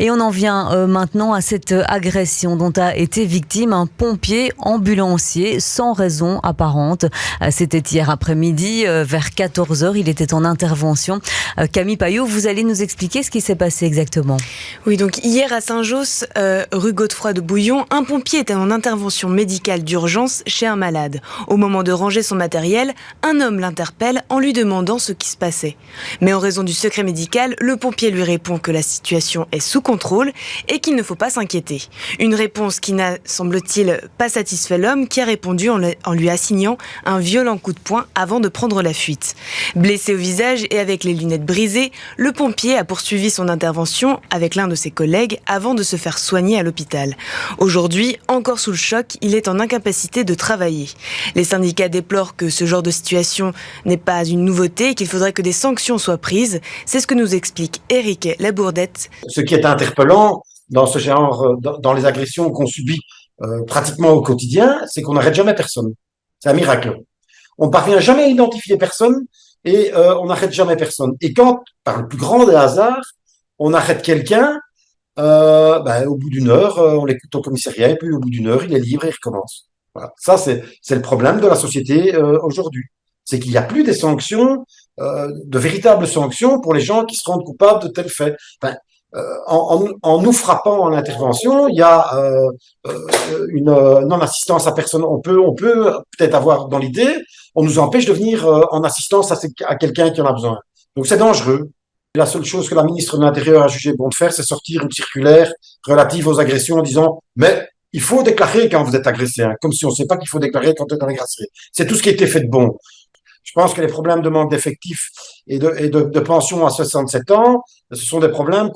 Et on en vient maintenant à cette agression dont a été victime un pompier ambulancier sans raison apparente. C'était hier après-midi vers 14h. Il était en intervention. Camille Payot, vous allez nous expliquer ce qui s'est passé exactement. Oui, donc hier à Saint-Josse, rue Godefroy de Bouillon, un pompier était en intervention médicale d'urgence chez un malade. Au moment de ranger son matériel, un homme l'interpelle en lui demandant ce qui se passait. Mais en raison du secret médical, le pompier lui répond que la situation est sous contrôle et qu'il ne faut pas s'inquiéter. Une réponse qui n'a, semble-t-il, pas satisfait l'homme qui a répondu en lui assignant un violent coup de poing avant de prendre la fuite. Blessé au visage et avec les lunettes brisées, le pompier a poursuivi son intervention avec l'un de ses collègues avant de se faire soigner à l'hôpital. Aujourd'hui, encore sous le choc, il est en incapacité de travailler. Les syndicats déplorent que ce genre de situation n'est pas une nouveauté et qu'il faudrait que des sanctions soient prises. C'est ce que nous explique Éric Labourdette. Ce qui est interpellant dans ce genre, dans les agressions qu'on subit pratiquement au quotidien, c'est qu'on n'arrête jamais personne. C'est un miracle. On ne parvient jamais à identifier personne et on n'arrête jamais personne. Et quand, par le plus grand des hasards, on arrête quelqu'un, au bout d'une heure, on l'écoute au commissariat et puis au bout d'une heure, il est libre et il recommence. Voilà. Ça, c'est le problème de la société aujourd'hui. C'est qu'il n'y a plus des sanctions, de véritables sanctions pour les gens qui se rendent coupables de tels faits. Enfin, en nous frappant en intervention, il y a une non-assistance à personne. On peut peut-être avoir dans l'idée, on nous empêche de venir en assistance à quelqu'un qui en a besoin. Donc c'est dangereux. La seule chose que la ministre de l'Intérieur a jugé bon de faire, c'est sortir une circulaire relative aux agressions en disant « mais il faut déclarer quand vous êtes agressé hein, », comme si on ne sait pas qu'il faut déclarer quand on est agressé. C'est tout ce qui a été fait de bon. Je pense que les problèmes de manque d'effectifs et de pension à 67 ans, ce sont des problèmes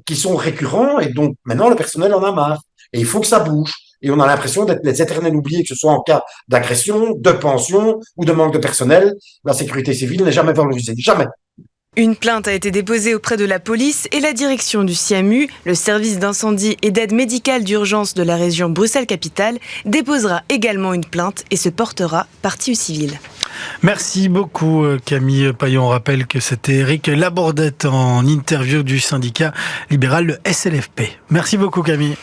qui sont récurrents et donc maintenant le personnel en a marre. Et il faut que ça bouge. Et on a l'impression d'être les éternels oubliés, que ce soit en cas d'agression, de pension ou de manque de personnel. La sécurité civile n'est jamais valorisée. Jamais. Une plainte a été déposée auprès de la police et la direction du SIAMU, le service d'incendie et d'aide médicale d'urgence de la région Bruxelles-Capitale, déposera également une plainte et se portera partie civile. Merci beaucoup Camille Payot. On rappelle que c'était Éric Labourdette en interview du syndicat libéral, le SLFP. Merci beaucoup Camille.